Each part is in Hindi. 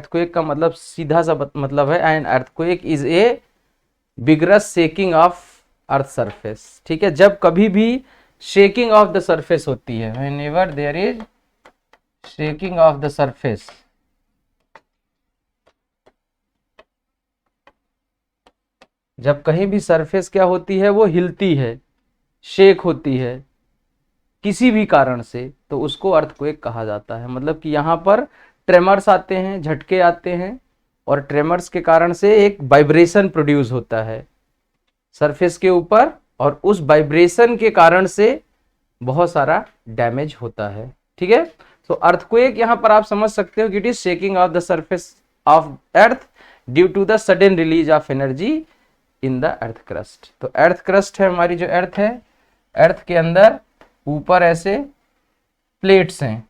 अर्थक्वेक का मतलब सीधा सा मतलब है, and earthquake is a vigorous shaking of earth surface. ठीक है, जब कभी भी शेकिंग ऑफ द सरफेस होती है, whenever there is shaking of the surface, जब कहीं भी सरफेस क्या होती है, वो हिलती है, शेक होती है किसी भी कारण से, तो उसको अर्थक्वेक कहा जाता है। मतलब कि यहाँ पर ट्रेमर्स आते हैं, झटके आते हैं, और ट्रेमर्स के कारण से एक वाइब्रेशन प्रोड्यूस होता है सरफेस के ऊपर, और उस वाइब्रेशन के कारण से बहुत सारा डैमेज होता है। ठीक है, तो अर्थक्वेक यहाँ पर आप समझ सकते हो कि it is shaking of the surface of earth due to the sudden release of energy in the earth crust. तो अर्थ क्रस्ट है हमारी, जो अर्थ है, अर्थ के अंदर ऊपर ऐसे प्लेट्स हैं।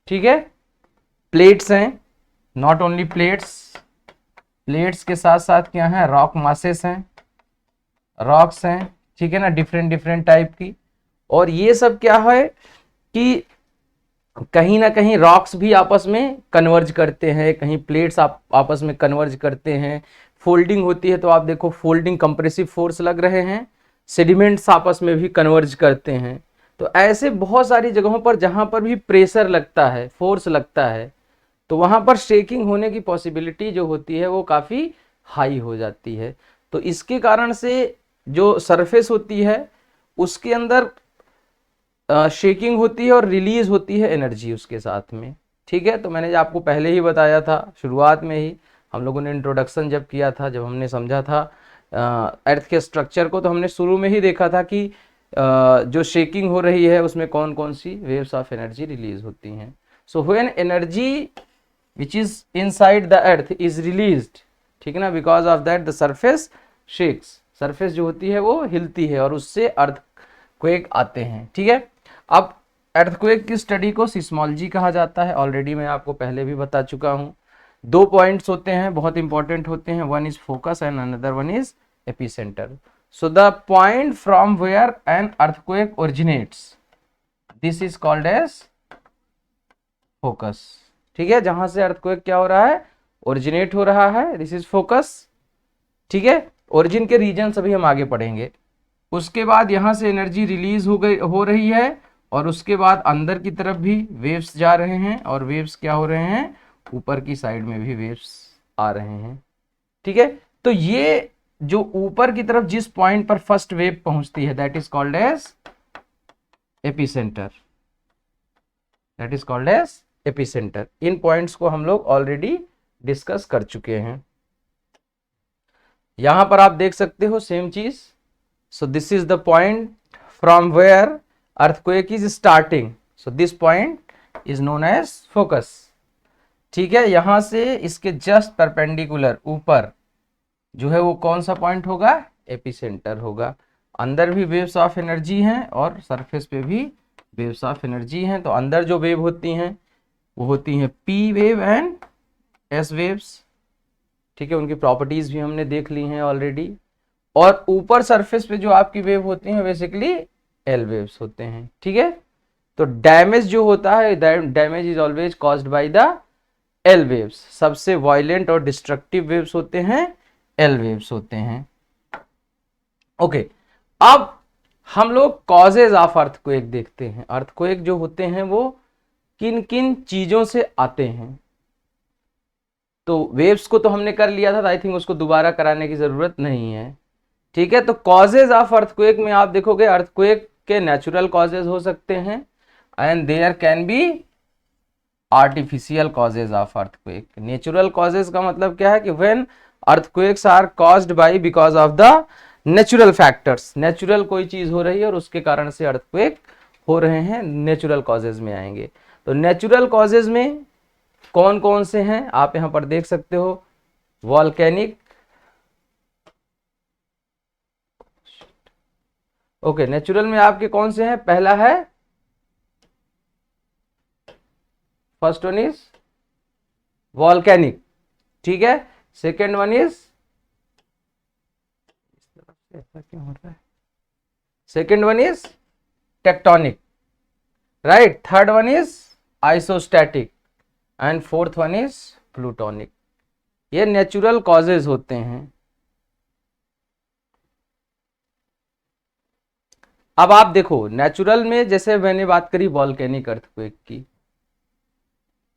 ठीक है, प्लेट्स हैं, नॉट ओनली प्लेट्स, प्लेट्स के साथ साथ क्या है, रॉक मासेस हैं, रॉक्स हैं। ठीक है ना, डिफरेंट डिफरेंट टाइप की। और ये सब क्या है कि कहीं ना कहीं रॉक्स भी आपस में कन्वर्ज करते हैं, कहीं प्लेट्स आपस में कन्वर्ज करते हैं। फोल्डिंग होती है तो आप देखो, फोल्डिंग कंप्रेसिव फोर्स लग रहे हैं, सेडिमेंट्स आपस में भी कन्वर्ज करते हैं। तो ऐसे बहुत सारी जगहों पर जहां पर भी प्रेशर लगता है, फोर्स लगता है, तो वहां पर शेकिंग होने की पॉसिबिलिटी जो होती है वो काफ़ी हाई हो जाती है। तो इसके कारण से जो सरफेस होती है उसके अंदर शेकिंग होती है और रिलीज होती है एनर्जी उसके साथ में। ठीक है, तो मैंने आपको पहले ही बताया था, शुरुआत में ही हम लोगों ने इंट्रोडक्शन जब किया था, जब हमने समझा था अर्थ के स्ट्रक्चर को, तो हमने शुरू में ही देखा था कि जो शेकिंग हो रही है उसमें कौन कौन सी वेव्स ऑफ एनर्जी रिलीज होती हैं। So when energy which is inside the earth is released, ठीक है ना, because of that the surface shakes, surface जो होती है वो हिलती है और उससे अर्थक्वेक आते हैं। ठीक है, अब अर्थक्वेक की स्टडी को सिस्मोलॉजी कहा जाता है, ऑलरेडी मैं आपको पहले भी बता चुका हूं। दो पॉइंट्स होते हैं, बहुत इंपॉर्टेंट होते हैं, one is focus and another one is epicentre. So the point from where an earthquake originates, this is called as focus. ठीक है, जहां से अर्थक्वेक क्या हो रहा है, ओरिजिनेट हो रहा है, दिस इज फोकस। ठीक है, ओरिजिन के रीजन अभी हम आगे पढ़ेंगे। उसके बाद यहां से एनर्जी रिलीज हो रही है, और उसके बाद अंदर की तरफ भी वेव्स जा रहे हैं, और वेव्स क्या हो रहे हैं, ऊपर की साइड में भी वेव्स आ रहे हैं। ठीक है, तो ये जो ऊपर की तरफ जिस पॉइंट पर फर्स्ट वेव पहुंचती है, that is called as epicentre, that is called as epicentre. इन पॉइंट्स को हम लोग ऑलरेडी डिस्कस कर चुके हैं। यहां पर आप देख सकते हो सेम चीज। So this is the point from where earthquake is starting. So this point is known as focus. ठीक है, यहां से इसके जस्ट परपेंडिकुलर ऊपर जो है वो कौन सा पॉइंट होगा, एपिसेंटर होगा। अंदर भी वेव्स ऑफ एनर्जी हैं और सरफेस पे भी वेव्स ऑफ एनर्जी हैं। तो अंदर जो वेव होती हैं वो होती हैं P wave and S waves. ठीक है, उनकी प्रॉपर्टीज भी हमने देख ली हैं ऑलरेडी। और ऊपर सरफेस पे जो आपकी वेव होती हैं बेसिकली एल वेव्स होते हैं। ठीक है, तो डैमेज जो होता है, damage is always caused by the L waves. सबसे वायलेंट और डिस्ट्रक्टिव वेव्स होते हैं एल वेव्स होते हैं। ओके, अब हम लोग कॉजेज ऑफ अर्थक्वेक देखते हैं। अर्थक्वेक जो होते हैं वो किन किन चीजों से आते हैं। तो वेव्स को तो हमने कर लिया था, आई थिंक उसको दोबारा कराने की जरूरत नहीं है। ठीक है, तो कॉजेज ऑफ अर्थक्वेक में आप देखोगे अर्थक्वेक के नेचुरल कॉजेज हो सकते हैं, and there can be artificial causes of earthquake. Natural causes का मतलब क्या है कि when earthquakes are caused by because of the natural factors, natural कोई चीज हो रही है और उसके कारण से अर्थक्वेक हो रहे हैं, नेचुरल कॉजेज में आएंगे। तो नेचुरल कॉजेज में कौन कौन से हैं आप यहां पर देख सकते हो। वॉल्केनिक, ओके, नेचुरल में आपके कौन से हैं, पहला है, फर्स्ट वन इज वॉल्केनिक। ठीक है, सेकेंड वन इज, ऐसा क्यों हो रहा है, second one is tectonic, right. Third one is isostatic, and fourth one is plutonic. ये नेचुरल कॉजेज होते हैं। अब आप देखो नेचुरल में, जैसे मैंने बात करी वॉल्केनिक अर्थक्वेक की,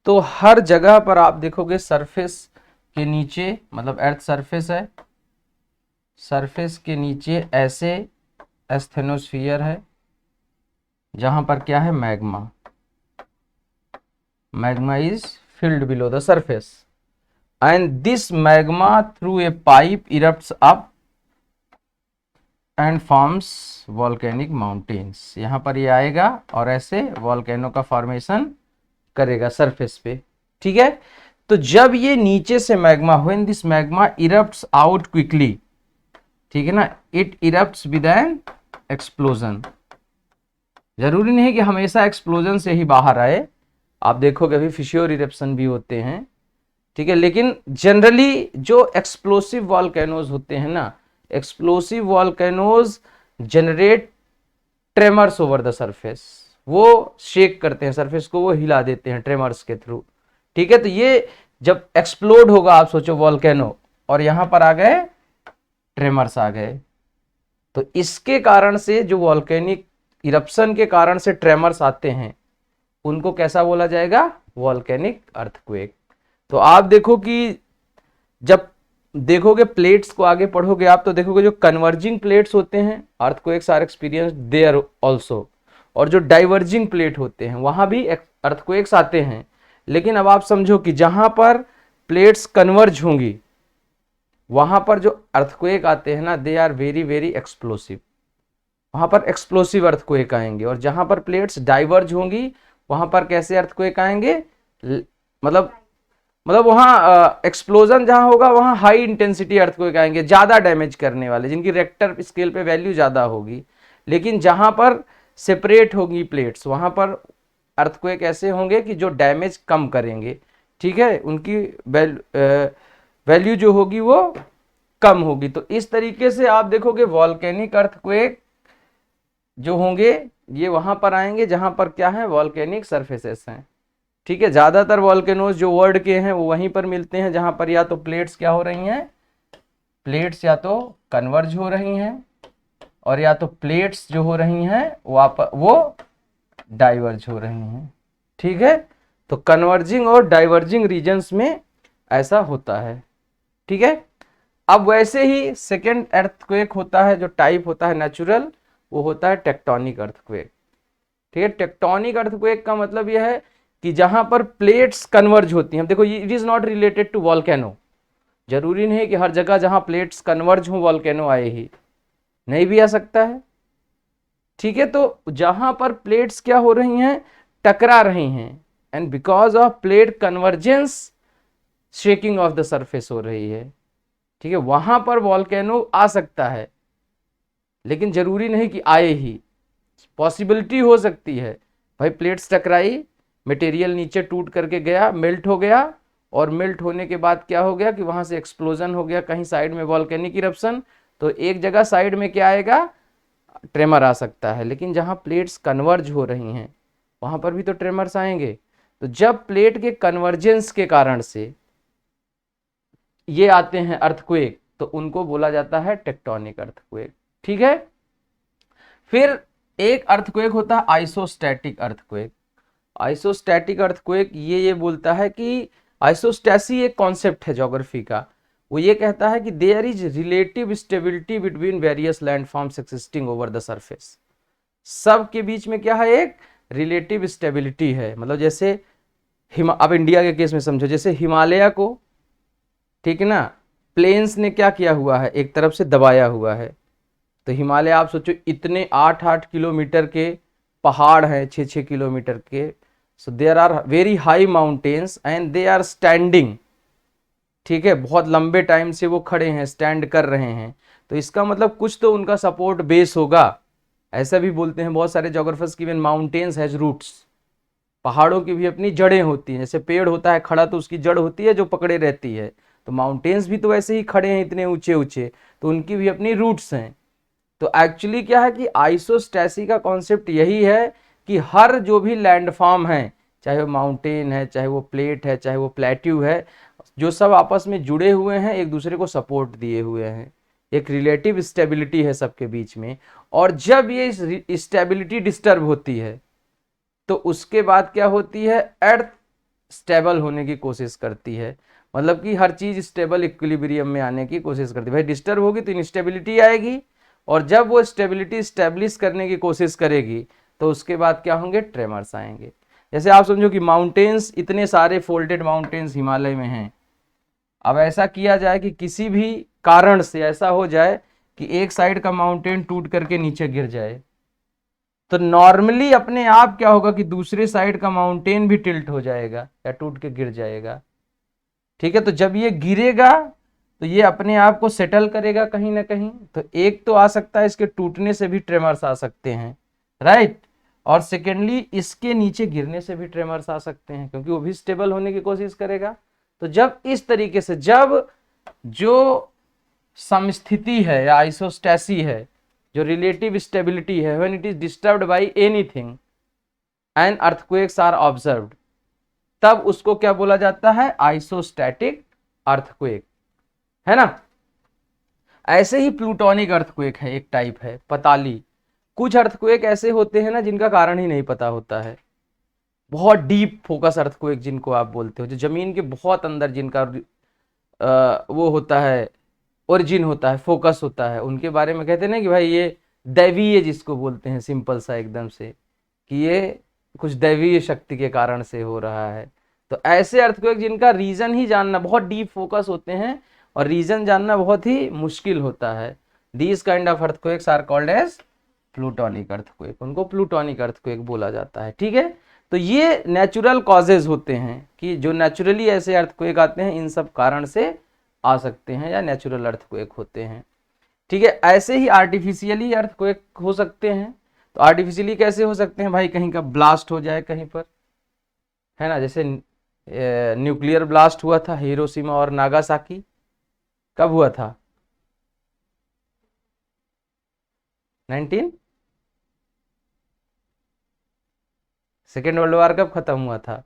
तो हर जगह पर आप देखोगे सरफेस के नीचे, मतलब अर्थ सरफेस है, सरफेस के नीचे ऐसे एस्थेनोस्फीयर है जहां पर क्या है, magma. Magma is filled below the surface and this magma through a pipe erupts up and forms volcanic mountains। यहाँ पर ये आएगा और ऐसे वॉल्केनो का फॉर्मेशन करेगा सरफेस पे, ठीक है। तो जब ये नीचे से magma, when this magma erupts out quickly, ठीक है ना, it erupts with an explosion. जरूरी नहीं है कि हमेशा एक्सप्लोजन से ही बाहर आए, आप देखोगे अभी फिशियोर इरप्शन भी होते हैं, ठीक है, लेकिन जनरली जो एक्सप्लोसिव वॉल्केनोज होते हैं ना, explosive volcanoes generate tremors over the surface. वो शेक करते हैं सरफेस को, वो हिला देते हैं ट्रेमर्स के थ्रू, ठीक है। तो ये जब एक्सप्लोड होगा, आप सोचो वॉल्केनो, और यहां पर आ गए ट्रेमर्स आ गए, तो इसके कारण से जो वॉल्केनिक इरप्शन के कारण से ट्रेमर्स आते हैं, उनको कैसा बोला जाएगा, वॉल्केनिक अर्थक्वेक। तो आप देखो कि जब देखोगे प्लेट्स को आगे पढ़ोगे आप, तो देखोगे जो कन्वर्जिंग प्लेट्स होते हैं, earthquakes are experienced there also, और जो डाइवर्जिंग प्लेट होते हैं वहां भी अर्थक्वेक्स आते हैं। लेकिन अब आप समझो कि जहां पर प्लेट्स कन्वर्ज होंगी, वहां पर जो अर्थक्वेक आते हैं ना, they are very very explosive, वहां पर एक्सप्लोसिव अर्थक्वेक आएंगे। और जहां पर प्लेट्स डाइवर्ज होंगी, वहां पर कैसे अर्थक्वेक आएंगे, मतलब वहां एक्सप्लोजन जहां होगा वहां हाई इंटेंसिटी अर्थक्वेक आएंगे, ज्यादा डैमेज करने वाले, जिनकी रेक्टर स्केल पे वैल्यू ज्यादा होगी। लेकिन जहां पर सेपरेट होगी प्लेट्स, वहां पर अर्थक्वेक ऐसे होंगे कि जो डैमेज कम करेंगे, ठीक है, उनकी वैल्यू जो होगी वो कम होगी। तो इस तरीके से आप देखोगे वॉल्केनिक अर्थक्वेक जो होंगे ये वहां पर आएंगे जहां पर क्या है, वॉल्केनिक सरफेसेस हैं, ठीक है। ज्यादातर वॉल्केनोज जो वर्ल्ड के हैं वो वहीं पर मिलते हैं जहां पर या तो प्लेट्स क्या हो रही हैं, प्लेट्स या तो कन्वर्ज हो रही हैं, और या तो प्लेट्स जो हो रही हैं वो डाइवर्ज हो रही हैं, ठीक है। तो कन्वर्जिंग और डाइवर्जिंग रीजन्स में ऐसा होता है, ठीक है। अब वैसे ही सेकेंड अर्थक्वेक होता है, जो टाइप होता है नेचुरल, वो होता है टेक्टोनिक अर्थक्वेक, ठीक है। टेक्टोनिक अर्थक्वेक का मतलब यह है कि जहां पर प्लेट्स कन्वर्ज होती हैं। देखो it is not related to volcano, जरूरी नहीं है कि हर जगह जहां प्लेट्स कन्वर्ज हो वॉल्केनो आए ही, नहीं भी आ सकता है, ठीक है। तो जहां पर प्लेट्स क्या हो रही हैं, टकरा रही हैं, and because of plate convergence shaking of the surface हो रही है, ठीक है, वहां पर वॉल्केनो आ सकता है, लेकिन जरूरी नहीं कि आए ही, पॉसिबिलिटी हो सकती है। भाई प्लेट्स टकराई, मटेरियल नीचे टूट करके गया, मेल्ट हो गया, और मेल्ट होने के बाद क्या हो गया कि वहां से एक्सप्लोजन हो गया कहीं साइड में, वॉल्केनिक इरप्शन, तो एक जगह साइड में क्या आएगा, ट्रेमर आ सकता है। लेकिन जहां प्लेट्स कन्वर्ज हो रही हैं वहां पर भी तो ट्रेमर्स आएंगे। तो जब प्लेट के कन्वर्जेंस के कारण से ये आते हैं अर्थक्वेक, तो उनको बोला जाता है टेक्टोनिक अर्थक्वेक, ठीक है। फिर एक अर्थक्वेक होता है आइसोस्टैटिक अर्थक्वेक। आइसोस्टैटिक अर्थक्वेक ये बोलता है कि आइसोस्टैसी एक कॉन्सेप्ट है ज्योग्राफी का, वो ये कहता है कि there is relative stability between various landforms existing over the surface. सब के बीच में क्या है, एक रिलेटिव स्टेबिलिटी है। मतलब जैसे अब इंडिया के केस में समझो, जैसे हिमालय को, ठीक है ना, प्लेन्स ने क्या किया हुआ है, एक तरफ से दबाया हुआ है। तो हिमालय आप सोचो इतने 8-8 किलोमीटर के पहाड़ हैं, 6-6 किलोमीटर के, so there are very high mountains and they are standing, ठीक है, बहुत लंबे टाइम से वो खड़े हैं, स्टैंड कर रहे हैं। तो इसका मतलब कुछ तो उनका सपोर्ट बेस होगा, ऐसा भी बोलते हैं बहुत सारे जोग्राफर्स की। माउंटेन्स हैज रूट्स, पहाड़ों की भी अपनी जड़ें होती हैं, जैसे पेड़ होता है खड़ा तो उसकी जड़ होती है जो पकड़े रहती है, तो माउंटेन्स भी तो ऐसे ही खड़े हैं इतने ऊंचे ऊंचे, तो उनकी भी अपनी रूट्स हैं। तो एक्चुअली क्या है कि आइसोस्टैसी का कॉन्सेप्ट यही है कि हर जो भी लैंडफॉर्म है, चाहे वो माउंटेन है, चाहे वो प्लेट है, चाहे वो प्लेट्यू है, जो सब आपस में जुड़े हुए हैं, एक दूसरे को सपोर्ट दिए हुए हैं, एक रिलेटिव स्टेबिलिटी है सबके बीच में। और जब ये स्टेबिलिटी डिस्टर्ब होती है तो उसके बाद क्या होती है, अर्थ स्टेबल होने की कोशिश करती है, मतलब कि हर चीज स्टेबल इक्विलिब्रियम में आने की कोशिश करती है। भाई डिस्टर्ब होगी तो इंस्टेबिलिटी आएगी, और जब वो स्टेबिलिटी स्टेब्लिश करने की कोशिश करेगी तो उसके बाद क्या होंगे, ट्रेमर्स आएंगे। जैसे आप समझो कि माउंटेन्स, इतने सारे फोल्डेड माउंटेन्स हिमालय में हैं, अब ऐसा किया जाए कि किसी भी कारण से ऐसा हो जाए कि एक साइड का माउंटेन टूट करके नीचे गिर जाए, तो नॉर्मली अपने आप क्या होगा कि दूसरे साइड का माउंटेन भी टिल्ट हो जाएगा या टूट के गिर जाएगा। ठीक है, तो जब ये गिरेगा तो ये अपने आप को सेटल करेगा कहीं ना कहीं, तो एक तो आ सकता है इसके टूटने से भी ट्रेमर्स आ सकते हैं, राइट। और सेकेंडली इसके नीचे गिरने से भी ट्रेमर्स आ सकते हैं, क्योंकि वो भी स्टेबल होने की कोशिश करेगा। तो जब इस तरीके से, जब जो समस्थिति है या आइसोस्टेसी है, जो रिलेटिव स्टेबिलिटी है, when it is disturbed by anything and earthquakes are observed, तब उसको क्या बोला जाता है, आइसोस्टैटिक अर्थक्वेक, है ना। ऐसे ही प्लूटोनिक अर्थक्वेक है, एक टाइप है पताली। कुछ अर्थक्वेक ऐसे होते हैं ना जिनका कारण ही नहीं पता होता है, बहुत डीप फोकस अर्थक्वेक जिनको आप बोलते हो, जो जमीन के बहुत अंदर जिनका वो होता है, ओरिजिन होता है, फोकस होता है, उनके बारे में कहते हैं ना कि भाई ये दैवीय, जिसको बोलते हैं सिंपल सा एकदम से, कि ये कुछ दैवीय शक्ति के कारण से हो रहा है। तो ऐसे अर्थक्वेक जिनका रीजन ही जानना, बहुत डीप फोकस होते हैं और रीजन जानना बहुत ही मुश्किल होता है, these kind of earthquakes are called as plutonic earthquake, उनको प्लूटोनिक अर्थक्वेक बोला जाता है। ठीक है, तो ये नेचुरल कॉजेज होते हैं कि जो नेचुरली ऐसे अर्थक्वेक आते हैं, इन सब कारण से आ सकते हैं या नेचुरल अर्थक्वेक होते हैं। ठीक है, ऐसे ही आर्टिफिशियली अर्थक्वेक हो सकते हैं। तो आर्टिफिशियली कैसे हो सकते हैं भाई, कहीं का ब्लास्ट हो जाए कहीं पर, है ना, जैसे न्यूक्लियर ब्लास्ट हुआ था हिरोशिमा और नागासाकी, कब हुआ था, 19 सेकेंड वर्ल्ड वॉर कब खत्म हुआ था,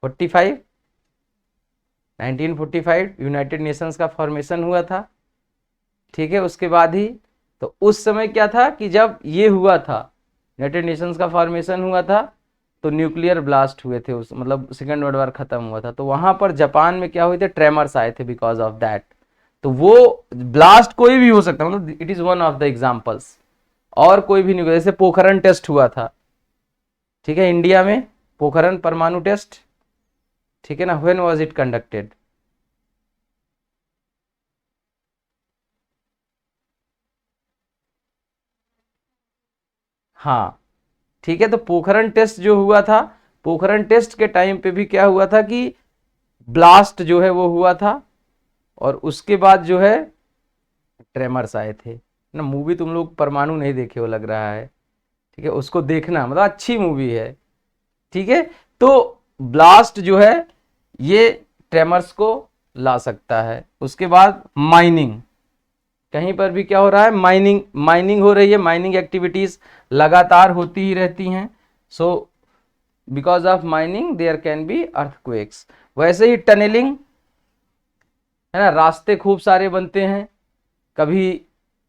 45, 1945 यूनाइटेड नेशंस का फॉर्मेशन हुआ था। ठीक है, उसके बाद ही, तो उस समय क्या था कि जब ये हुआ था, यूनाइटेड नेशंस का फॉर्मेशन हुआ था, तो न्यूक्लियर ब्लास्ट हुए थे, उस मतलब सेकेंड वर्ल्ड वॉर खत्म हुआ था, तो वहां पर जापान में क्या हुए थे, ट्रेमर्स आए थे बिकॉज ऑफ दैट। तो वो ब्लास्ट कोई भी हो सकता है, मतलब it is one of the examples, और कोई भी नहीं, जैसे पोखरण टेस्ट हुआ था, ठीक है, इंडिया में पोखरण परमाणु टेस्ट, ठीक है ना, व्हेन वाज इट कंडक्टेड, हाँ ठीक है, तो पोखरण टेस्ट जो हुआ था, पोखरण टेस्ट के टाइम पे भी क्या हुआ था कि ब्लास्ट जो है वो हुआ था, और उसके बाद जो है ट्रेमर्स आए थे ना। मूवी तुम लोग परमाणु नहीं देखे हो लग रहा है, ठीक है, उसको देखना, मतलब अच्छी मूवी है। ठीक है, तो ब्लास्ट जो है ये ट्रेमर्स को ला सकता है। उसके बाद माइनिंग, कहीं पर भी क्या हो रहा है, माइनिंग, माइनिंग हो रही है, माइनिंग एक्टिविटीज लगातार होती ही रहती हैं। So because of mining there can be earthquakes. वैसे ही टनलिंग है ना, रास्ते खूब सारे बनते हैं, कभी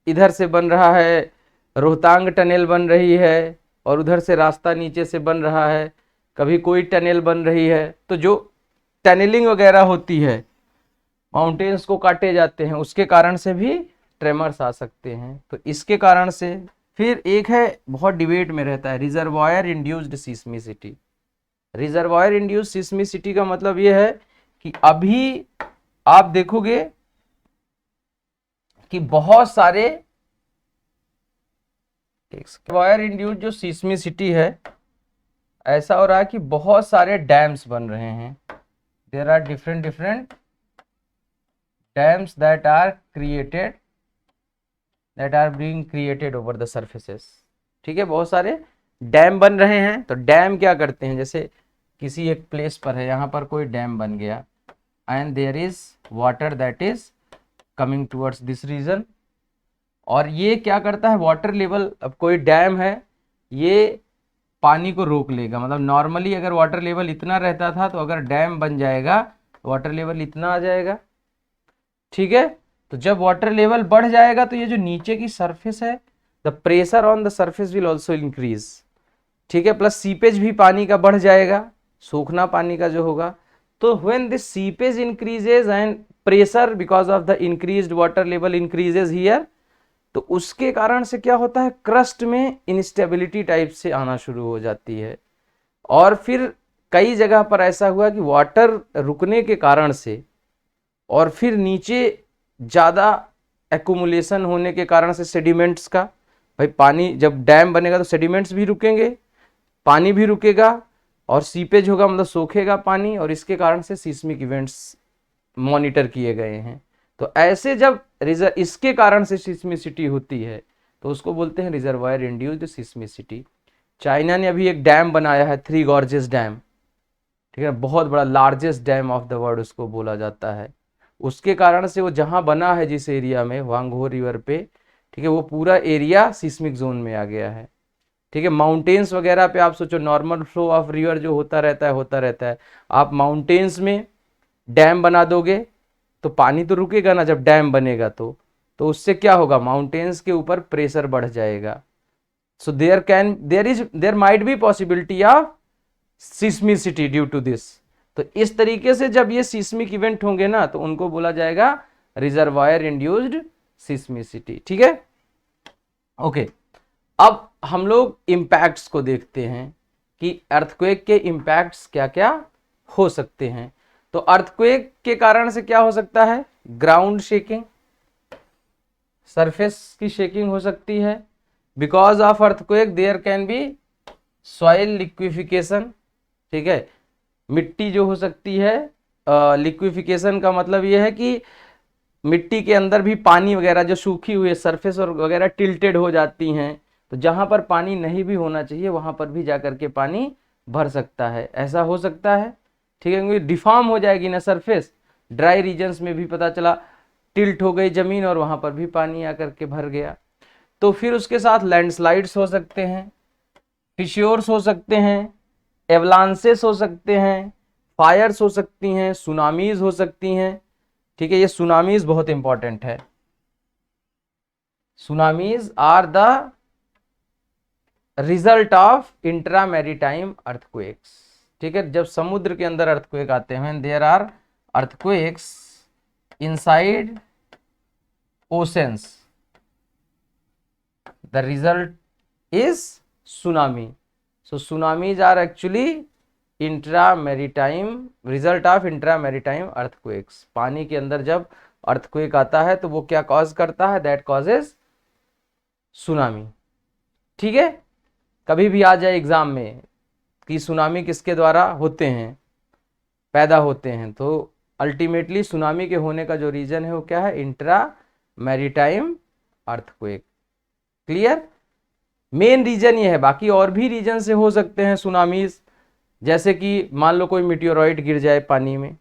इधर से बन रहा है, रोहतांग टनल बन रही है, और उधर से रास्ता नीचे से बन रहा है, कभी कोई टनल बन रही है। तो जो टनलिंग वगैरह होती है, माउंटेन्स को काटे जाते हैं, उसके कारण से भी ट्रेमर्स आ सकते हैं। तो इसके कारण से फिर एक है, बहुत डिबेट में रहता है, रिजर्वायर इंड्यूस्ड सिस्मिसिटी। रिजर्वायर इंड्यूस्ड सिस्मिसिटी का मतलब यह है कि अभी आप देखोगे कि बहुत सारे रिजर्वायर इंड्यूस्ड जो सिस्मिसिटी है, ऐसा हो रहा है कि बहुत सारे डैम्स बन रहे हैं, there are different different dams that are created, that are being created over the surfaces. ठीक है, बहुत सारे डैम बन रहे हैं। तो डैम क्या करते हैं, जैसे किसी एक प्लेस पर है, यहाँ पर कोई डैम बन गया, and there is water that is coming towards this region, और ये क्या करता है, वाटर लेवल, अब कोई डैम है, ये पानी को रोक लेगा। मतलब नॉर्मली अगर वाटर लेवल इतना रहता था तो अगर डैम बन जाएगा वाटर लेवल इतना आ जाएगा, ठीक है। तो जब वाटर लेवल बढ़ जाएगा तो ये जो नीचे की सरफेस है, the pressure on the surface will also increase, ठीक है। प्लस सीपेज भी पानी का बढ़ जाएगा, सूखना पानी का जो होगा। तो when this seepage increases and pressure because of the increased water level increases here, तो उसके कारण से क्या होता है, क्रस्ट में इंस्टेबिलिटी टाइप से आना शुरू हो जाती है। और फिर कई जगह पर ऐसा हुआ कि वाटर रुकने के कारण से और फिर नीचे ज़्यादा एक्यूमुलेशन होने के कारण से सेडिमेंट्स का, भाई पानी जब डैम बनेगा तो सेडिमेंट्स भी रुकेंगे, पानी भी रुकेगा और सीपेज होगा, मतलब सोखेगा पानी, और इसके कारण से सिस्मिक इवेंट्स मॉनिटर किए गए हैं। तो ऐसे जब इसके कारण से सिस्मिसिटी होती है तो उसको बोलते हैं रिजर्वायर इंड्यूस्ड सिस्मिसिटी। चाइना ने अभी एक डैम बनाया है, थ्री गॉर्जेस डैम, ठीक है, बहुत बड़ा largest dam of the world उसको बोला जाता है। उसके कारण से वो जहां बना है जिस एरिया में वांगहो रिवर पे, ठीक है, वो पूरा एरिया सिस्मिक जोन में आ गया है, ठीक है। माउंटेन्स वगैरह पे आप सोचो, नॉर्मल फ्लो ऑफ रिवर जो होता रहता है, आप माउंटेन्स में डैम बना दोगे तो पानी तो रुकेगा ना जब डैम बनेगा, तो उससे क्या होगा, माउंटेन्स के ऊपर प्रेशर बढ़ जाएगा। So there might be possibility of seismicity due to this. तो इस तरीके से जब ये सिस्मिक इवेंट होंगे ना तो उनको बोला जाएगा रिजर्वायर इंड्यूस्ड सिस्मिसिटी, ठीक है। ओके, अब हम लोग इम्पैक्ट्स को देखते हैं कि अर्थक्वेक के इम्पैक्ट्स क्या क्या हो सकते हैं। तो अर्थक्वेक के कारण से क्या हो सकता है, ग्राउंड शेकिंग, सरफेस की शेकिंग हो सकती है। Because of earthquake there can be soil liquefaction, ठीक है, मिट्टी जो हो सकती है, लिक्विफिकेशन का मतलब यह है कि मिट्टी के अंदर भी पानी वगैरह जो सूखी हुई सरफेस और वगैरह टिल्टेड हो जाती हैं, तो जहां पर पानी नहीं भी होना चाहिए वहां पर भी जाकर के पानी भर सकता है, ऐसा हो सकता है, ठीक है। क्योंकि डिफॉर्म हो जाएगी ना सरफेस, ड्राई रीजन्स में भी पता चला टिल्ट हो गई जमीन और वहां पर भी पानी आकर के भर गया। तो फिर उसके साथ लैंडस्लाइड्स हो सकते हैं, फिश्योर्स हो सकते हैं, एवलांसेस हो सकते हैं, फायर्स हो सकती हैं, सुनामीज हो सकती हैं, ठीक है। ये सुनामीज बहुत इंपॉर्टेंट है। Tsunamis are the result of intra maritime earthquakes, ठीक है। जब समुद्र के अंदर अर्थक्वेक आते हैं, there are earthquakes inside oceans, the result is tsunami. So tsunamis are actually intra maritime, result of intra maritime earthquakes. पानी के अंदर जब अर्थक्वेक आता है तो वो क्या कॉज करता है, दैट कॉजेज सुनामी, ठीक है। कभी भी आ जाए एग्जाम में कि सुनामी किसके द्वारा होते हैं, पैदा होते हैं, तो अल्टीमेटली सुनामी के होने का जो रीजन है वो क्या है, intra maritime earthquake. Clear, main reason ये है, बाकी और भी रीजन से हो सकते हैं सुनामीज, जैसे कि मान लो कोई मीटियोरॉइड गिर जाए पानी में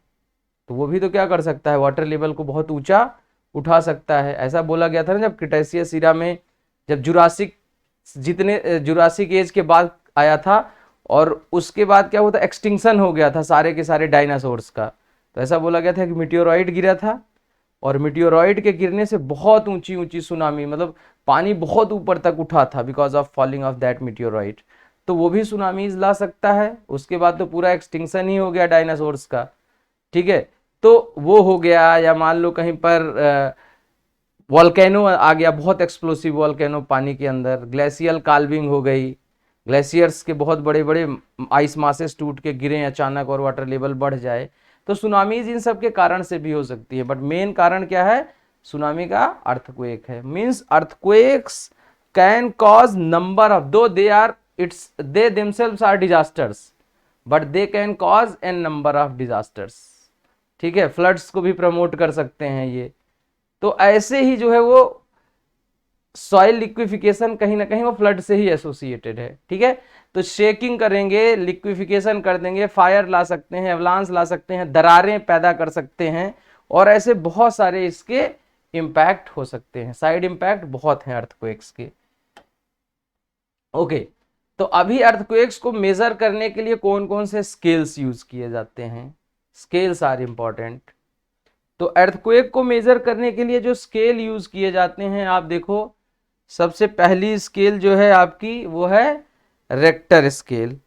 तो वो भी तो क्या कर सकता है, वाटर लेवल को बहुत ऊंचा उठा सकता है। ऐसा बोला गया था ना जब क्रिटेशियस ईरा में, जब जुरासिक एज के बाद आया था और उसके बाद क्या हुआ था, एक्सटिंक्शन हो गया था सारे के सारे डायनासोर्स का। तो ऐसा बोला गया था कि मीटियोरॉइड गिरा था और मीटियोरॉइड के गिरने से बहुत ऊंची ऊंची सुनामी, मतलब पानी बहुत ऊपर तक उठा था because of falling of that meteoroid. तो वो भी सुनामीज ला सकता है। उसके बाद तो पूरा एक्सटिंक्शन ही हो गया डायनासोर्स का, ठीक है। तो वो हो गया, या मान लो कहीं पर वॉल्केनो आ गया, बहुत एक्सप्लोसिव वॉल्केनो पानी के अंदर, ग्लेशियल काल्विंग हो गई, ग्लेशियर्स के बहुत बड़े बड़े आइस मासेस टूट के गिरे अचानक और वाटर लेवल बढ़ जाए, तो सुनामीज इन सब के कारण से भी हो सकती है। बट मेन कारण क्या है, सुनामी का अर्थक्वेक है। Means earthquakes can cause number of, though they themselves are disasters but they can cause an number of disasters, ठीक है। फ्लड्स को भी प्रमोट कर सकते हैं ये। तो ऐसे ही जो है वो सॉइल लिक्विफिकेशन कहीं ना कहीं वो फ्लड से ही एसोसिएटेड है, ठीक है। तो शेकिंग करेंगे, लिक्विफिकेशन कर देंगे, फायर ला सकते हैं, एवलांस ला सकते हैं, दरारें पैदा कर सकते हैं, और ऐसे बहुत सारे इसके इम्पैक्ट हो सकते हैं। साइड इम्पैक्ट बहुत हैं अर्थक्वेक्स के। ओके, तो अभी अर्थक्वेक्स को मेजर करने के लिए कौन कौन से स्केल्स यूज किए जाते हैं, स्केल्स आर इंपॉर्टेंट। तो अर्थक्वेक को मेजर करने के लिए जो स्केल यूज किए जाते हैं, आप देखो सबसे पहली स्केल जो है आपकी वो है Richter scale.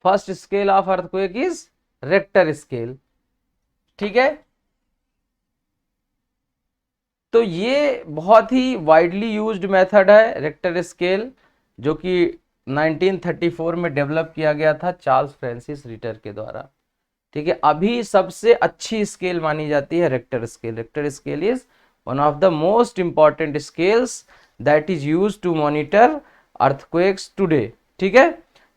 First scale of earthquake is Richter scale, ठीक है। तो ये बहुत ही वाइडली यूज्ड मेथड है रेक्टर स्केल, जो कि 1934 में डेवलप किया गया था चार्ल्स फ्रांसिस रिटर के द्वारा, ठीक है। अभी सबसे अच्छी स्केल मानी जाती है Richter scale. Richter scale is one of the most important scales that is used to monitor earthquakes today, ठीक है।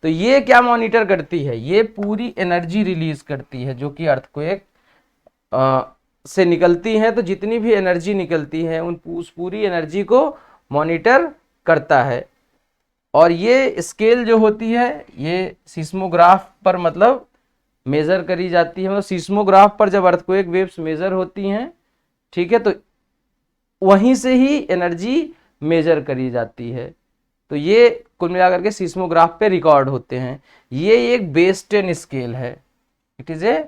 तो ये क्या मॉनिटर करती है, ये पूरी एनर्जी रिलीज करती है जो कि अर्थक्वेक से निकलती है। तो जितनी भी एनर्जी निकलती है उस पूरी एनर्जी को मॉनिटर करता है। और ये स्केल जो होती है ये सिस्मोग्राफ पर मतलब मेजर करी जाती है, मतलब सिस्मोग्राफ पर जब अर्थक्वेक वेव्स मेजर होती हैं, ठीक है, तो वहीं से ही एनर्जी मेजर करी जाती है। तो ये कुल मिलाकर के सिस्मोग्राफ पे रिकॉर्ड होते हैं। ये एक बेस 10 स्केल है, it is a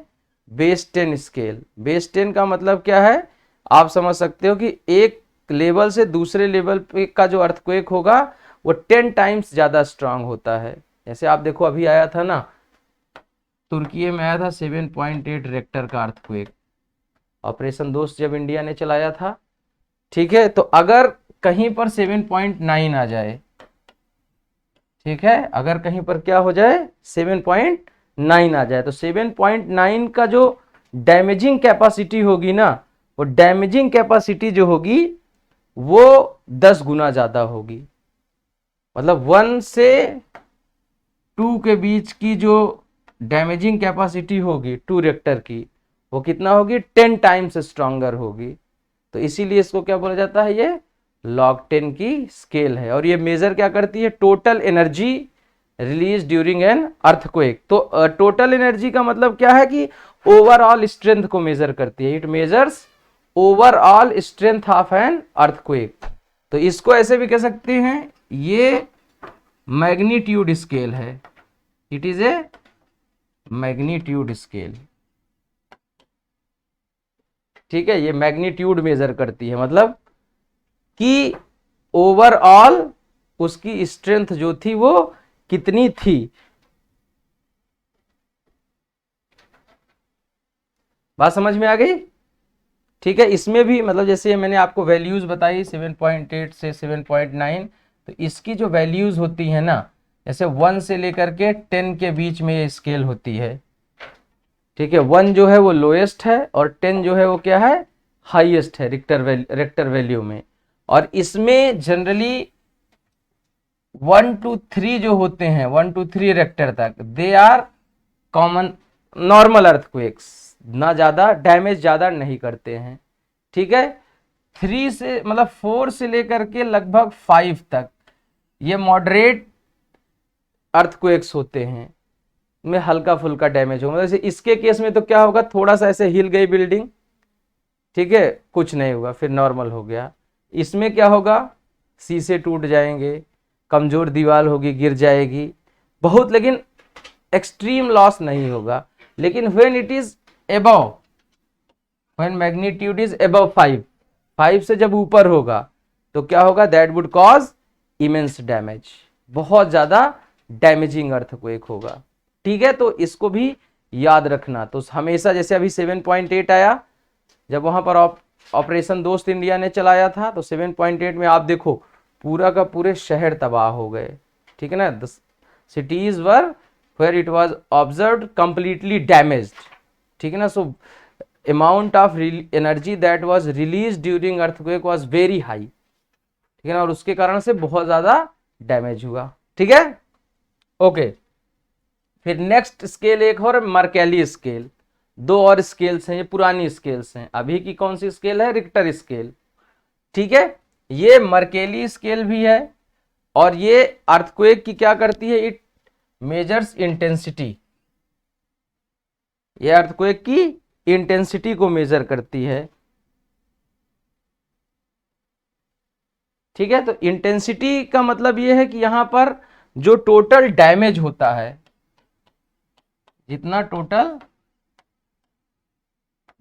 base 10 scale. Base 10 का मतलब क्या है, आप समझ सकते हो कि एक लेवल से दूसरे लेवल पे का जो अर्थक्वेक होगा वो 10 टाइम्स ज्यादा स्ट्रांग होता है। जैसे आप देखो अभी आया था ना, तुर्की में आया था 7.8 रेक्टर का अर्थक्वेक, ऑपरेशन दोस्त जब इंडिया ने चलाया था, ठीक है। तो अगर कहीं पर 7.9 आ जाए, ठीक है, अगर कहीं पर क्या हो जाए 7.9 आ जाए, तो 7.9 का जो डैमेजिंग कैपेसिटी होगी ना, वो डैमेजिंग कैपेसिटी जो होगी वो 10 गुना ज्यादा होगी। मतलब 1 से 2 के बीच की जो डैमेजिंग कैपेसिटी होगी 2 रेक्टर की, वो कितना होगी 10 टाइम्स स्ट्रॉन्गर होगी। तो इसीलिए इसको क्या बोला जाता है, ये लॉग 10 की स्केल है। और ये मेजर क्या करती है, total energy release during an earthquake. तो टोटल एनर्जी का मतलब क्या है कि ओवरऑल स्ट्रेंथ को मेजर करती है। It measures overall strength of an earthquake. तो इसको ऐसे भी कह सकते हैं, ये मैग्नीट्यूड स्केल है, it is a magnitude scale, ठीक है। ये मैग्नीट्यूड मेजर करती है, मतलब कि ओवरऑल उसकी स्ट्रेंथ जो थी वो कितनी थी। बात समझ में आ गई, ठीक है। इसमें भी मतलब जैसे मैंने आपको वैल्यूज बताई 7.8 से 7.9, तो इसकी जो वैल्यूज होती है ना, जैसे 1 से लेकर के 10 के बीच में ये स्केल होती है, ठीक है। 1 जो है वो लोएस्ट है और 10 जो है वो क्या है, हाईएस्ट है रेक्टर वैल्यू में। और इसमें जनरली 1 to 3 जो होते हैं, 1 to 3 रेक्टर तक, they are common normal earthquakes, ना ज्यादा डैमेज ज्यादा नहीं करते हैं, ठीक है। 3 से मतलब 4 से लेकर के लगभग 5 तक ये मॉडरेट अर्थक्वेक्स होते हैं, में हल्का फुल्का डैमेज होगा। जैसे इसके केस में तो क्या होगा, थोड़ा सा ऐसे हिल गई बिल्डिंग, ठीक है, कुछ नहीं हुआ, फिर नॉर्मल हो गया। इसमें क्या होगा, शीशे टूट जाएंगे, कमजोर दीवार होगी, गिर जाएगी बहुत, लेकिन एक्सट्रीम लॉस नहीं होगा। लेकिन when it is above, when magnitude is above 5 से जब ऊपर होगा तो क्या होगा, that would cause immense damage, बहुत ज्यादा डैमेजिंग अर्थक्वेक होगा, ठीक है। तो इसको भी याद रखना। तो हमेशा जैसे अभी 7.8 आया, जब वहां पर ऑपरेशन दोस्त इंडिया ने चलाया था, तो 7.8 में आप देखो पूरा का पूरे शहर तबाह हो गए, ठीक है ना। The cities were where it was observed completely damaged, ठीक है ना। So amount of energy that was released during earthquake was very high, ठीक है ना, और उसके कारण से बहुत ज्यादा डैमेज हुआ, ठीक है। ओके, फिर नेक्स्ट स्केल एक और मर्केली स्केल। 2 और स्केल्स हैं, ये पुरानी स्केल्स हैं। अभी की कौन सी स्केल है, रिक्टर स्केल, ठीक है। ये मर्केली स्केल भी है और ये अर्थक्वेक की क्या करती है, इट मेजर्स इंटेंसिटी, ये अर्थक्वेक की इंटेंसिटी को मेजर करती है। ठीक है, तो इंटेंसिटी का मतलब यह है कि यहां पर जो टोटल डैमेज होता है, जितना टोटल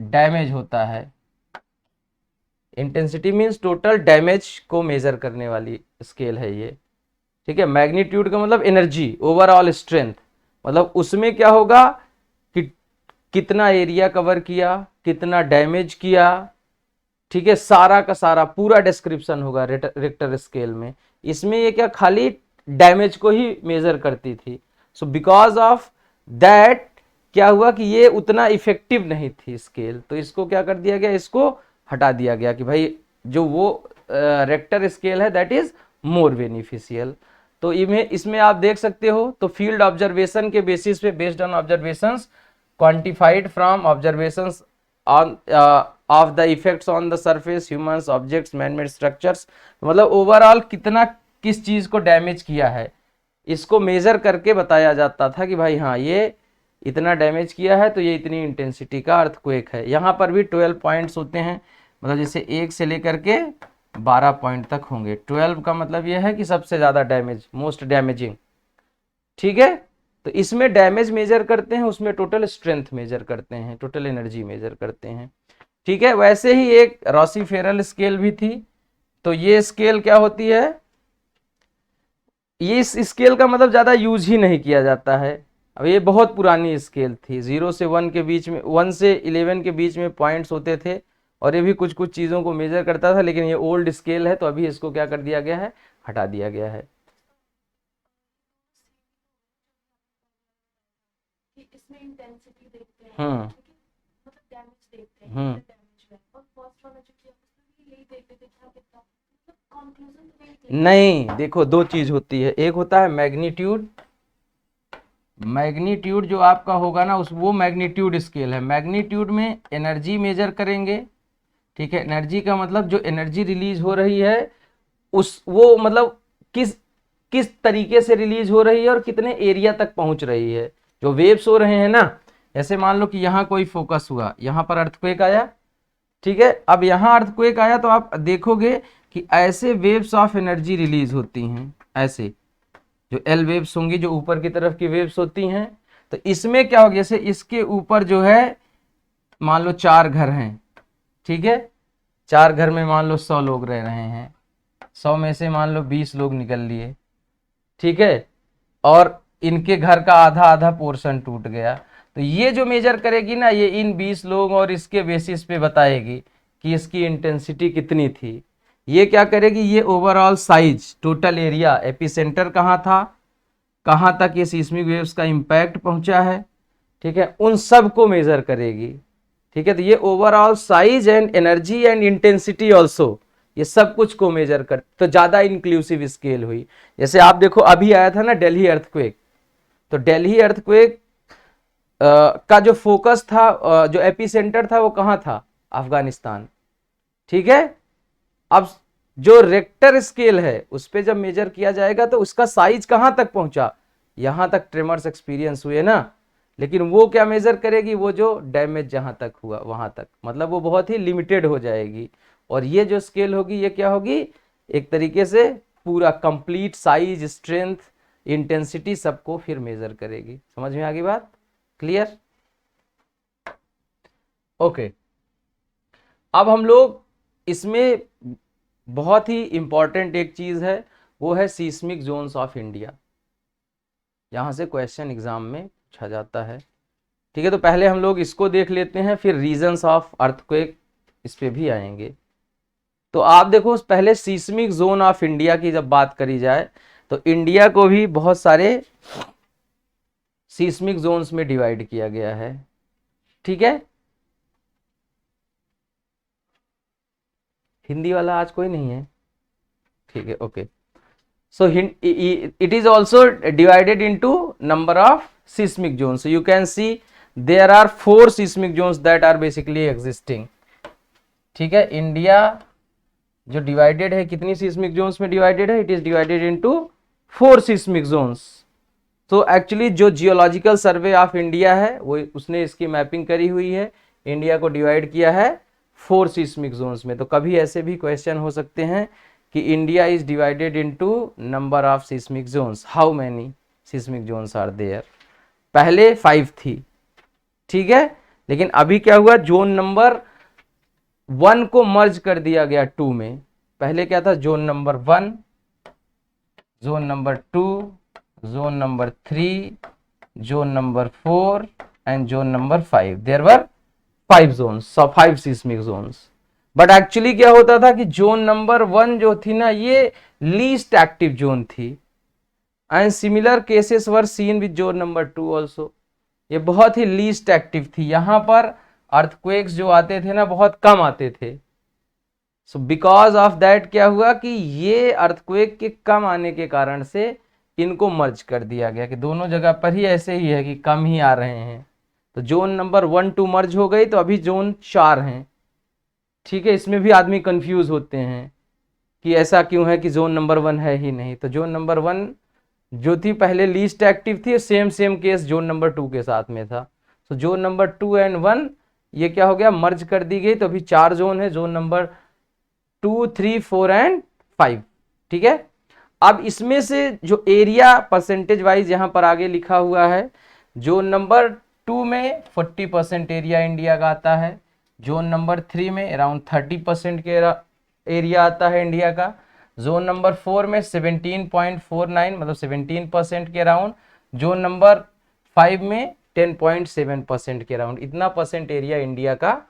डैमेज होता है, इंटेंसिटी मींस टोटल डैमेज को मेजर करने वाली स्केल है ये। ठीक है, मैग्नीट्यूड का मतलब एनर्जी, ओवरऑल स्ट्रेंथ, मतलब उसमें क्या होगा कि कितना एरिया कवर किया, कितना डैमेज किया। ठीक है, सारा का सारा पूरा डिस्क्रिप्शन होगा रिक्टर स्केल में। इसमें ये क्या खाली डैमेज को ही मेजर करती थी। सो बिकॉज ऑफ दैट क्या हुआ कि ये उतना इफेक्टिव नहीं थी स्केल, तो इसको क्या कर दिया गया, इसको हटा दिया गया कि भाई जो वो रेक्टर स्केल है दैट इज मोर बेनिफिशियल। तो इसमें आप देख सकते हो, तो फील्ड ऑब्जर्वेशन के बेसिस पे, based on observations quantified from observations on off the effects on the surface, humans, objects, man made structures, मतलब ओवरऑल कितना किस चीज को डैमेज किया है इसको मेजर करके बताया जाता था कि भाई हाँ ये इतना डैमेज किया है तो ये इतनी इंटेंसिटी का अर्थक्वेक है। यहाँ पर भी 12 पॉइंट्स होते हैं, मतलब जैसे 1 से लेकर के 12 पॉइंट तक होंगे। 12 का मतलब यह है कि सबसे ज़्यादा डैमेज, मोस्ट डैमेजिंग। ठीक है, तो इसमें डैमेज मेजर करते हैं, उसमें टोटल स्ट्रेंथ मेजर करते हैं, टोटल एनर्जी मेजर करते हैं। ठीक है, वैसे ही एक रॉसी-फेरल स्केल भी थी। तो ये स्केल क्या होती है, ये इस स्केल का मतलब ज़्यादा यूज ही नहीं किया जाता है। अब ये बहुत पुरानी स्केल थी, 0 से 1 के बीच में, 1 से 11 के बीच में पॉइंट्स होते थे, और ये भी कुछ कुछ चीज़ों को मेजर करता था, लेकिन ये ओल्ड स्केल है तो अभी इसको क्या कर दिया गया है, हटा दिया गया है। इसमें इंटेंसिटी देखते हैं, हम्म मतलब डैमेज देखते हैं, हम्म डैमेज हुआ और फर्स्ट वाला जो किया उसमें यही देखते थे क्या कितना, मतलब कंक्लूजन तो नहीं। नहीं, देखो दो चीज होती है, एक होता है मैग्नीट्यूड। मैग्नीट्यूड जो आपका होगा ना उस वो मैग्नीट्यूड स्केल है। मैग्नीट्यूड में एनर्जी मेजर करेंगे। ठीक है, एनर्जी का मतलब जो एनर्जी रिलीज हो रही है उस वो मतलब किस किस तरीके से रिलीज हो रही है और कितने एरिया तक पहुंच रही है। जो वेव्स हो रहे हैं ना, ऐसे मान लो कि यहाँ कोई फोकस हुआ, यहाँ पर अर्थक्वेक आया। ठीक है, अब यहाँ अर्थक्वेक आया तो आप देखोगे कि ऐसे वेव्स ऑफ एनर्जी रिलीज होती हैं, ऐसे जो एल वेव्स होंगी, जो ऊपर की तरफ की वेव्स होती हैं। तो इसमें क्या होगा, जैसे इसके ऊपर जो है मान लो 4 घर हैं। ठीक है, 4 घर में मान लो 100 लोग रह रहे हैं, 100 में से मान लो 20 लोग निकल लिए। ठीक है, और इनके घर का आधा आधा पोर्शन टूट गया। तो ये जो मेजर करेगी ना, ये इन 20 लोग और इसके बेसिस पे बताएगी कि इसकी इंटेंसिटी कितनी थी। ये क्या करेगी, ये overall size, total area, epicentre कहाँ था, कहाँ तक ये सीस्मिक वेव्स का इम्पैक्ट पहुंचा है। ठीक है, उन सब को मेजर करेगी। ठीक है, तो ये overall size and energy and intensity also, ये सब कुछ को मेजर कर, तो ज्यादा इंक्लूसिव स्केल हुई। जैसे आप देखो अभी आया था ना दिल्ली अर्थक्वेक, तो दिल्ली अर्थक्वेक का जो फोकस था, जो एपिसेंटर था वो कहाँ था, अफगानिस्तान। ठीक है, अब जो रेक्टर स्केल है उस पर जब मेजर किया जाएगा तो उसका साइज कहां तक पहुंचा, यहां तक ट्रेमर्स एक्सपीरियंस हुए ना, लेकिन वो क्या मेजर करेगी, वो जो डैमेज जहां तक हुआ वहां तक, मतलब वो बहुत ही लिमिटेड हो जाएगी। और ये जो स्केल होगी ये क्या होगी, एक तरीके से पूरा कंप्लीट साइज, स्ट्रेंथ, इंटेंसिटी सबको फिर मेजर करेगी। समझ में आ गई बात, क्लियर? ओके, अब हम लोग इसमें बहुत ही इंपॉर्टेंट एक चीज है, वो है सीस्मिक जोन्स ऑफ इंडिया। यहां से क्वेश्चन एग्जाम में पूछा जाता है। ठीक है, तो पहले हम लोग इसको देख लेते हैं, फिर रीजंस ऑफ अर्थक्वेक इस पे भी आएंगे। तो आप देखो पहले सीस्मिक जोन ऑफ इंडिया की जब बात करी जाए तो इंडिया को भी बहुत सारे सीस्मिक जोन्स में डिवाइड किया गया है। ठीक है, हिंदी वाला आज कोई नहीं है, ठीक है, okay. So it is also divided into number of seismic zones. So you can see there are 4 seismic zones that are basically existing. ठीक है, इंडिया जो डिवाइडेड है कितनी सीस्मिक जोन्स में डिवाइडेड है, it is divided into 4 seismic zones. तो एक्चुअली जो जियोलॉजिकल सर्वे ऑफ इंडिया है वो उसने इसकी मैपिंग करी हुई है। इंडिया को डिवाइड किया है 4 सीस्मिक जोन्स में। तो कभी ऐसे भी क्वेश्चन हो सकते हैं कि India is divided into number of seismic zones, how many seismic zones are there. पहले 5 थी, ठीक है, लेकिन अभी क्या हुआ, जोन नंबर 1 को मर्ज कर दिया गया 2 में। पहले क्या था, zone number 1, zone number 2, zone number 3, zone number 4 and zone number 5। There were 5 zones, 5 seismic zones. But actually क्या होता था कि जोन नंबर 1 जो थी ना, ये लीस्ट एक्टिव जोन थी and similar cases were seen with zone number 2 also. ये बहुत ही लीस्ट एक्टिव थी, यहां पर अर्थक्वेक्स जो आते थे ना बहुत कम आते थे। सो बिकॉज ऑफ दैट क्या हुआ कि ये अर्थक्वेक के कम आने के कारण से इनको मर्ज कर दिया गया कि दोनों जगह पर ही ऐसे ही है कि कम ही आ रहे हैं। तो जोन नंबर 1 2 मर्ज हो गई, तो अभी जोन 4 हैं, ठीक है। इसमें भी आदमी कंफ्यूज होते हैं कि ऐसा क्यों है कि जोन नंबर 1 है ही नहीं। तो जोन नंबर 1 जो थी पहले लीस्ट एक्टिव थी, सेम केस जोन नंबर 2 के साथ में था। तो जोन नंबर 2 एंड 1 ये क्या हो गया, मर्ज कर दी गई। तो अभी 4 जोन है, जोन नंबर 2 3 4 एंड 5, ठीक है। अब इसमें से जो एरिया परसेंटेज वाइज यहां पर आगे लिखा हुआ है, जोन नंबर 2 में 40% एरिया इंडिया का आता है, जोन नंबर 3 में अराउंड 30% के एरिया आता है इंडिया का, जोन नंबर 4 में 17.49 मतलब 17% के अराउंड, जोन नंबर 5 में 10.7% के अराउंड। इतना परसेंट एरिया इंडिया का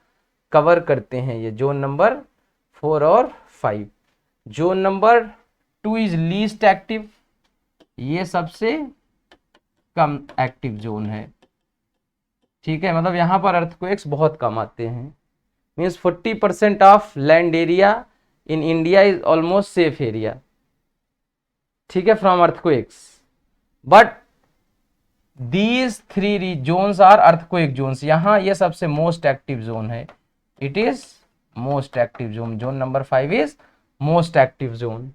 कवर करते हैं ये जोन नंबर 4 और 5। Zone number 2 is least active, ये सबसे कम एक्टिव जोन है, ठीक है। मतलब यहां पर अर्थक्वेक्स बहुत कम आते हैं, means 40% of land area in India is almost safe area, ठीक है, from earthquakes. But these 3 zones are earthquake zones. यहां ये सबसे मोस्ट एक्टिव जोन है, it is most active zone. Zone number 5 is most active zone.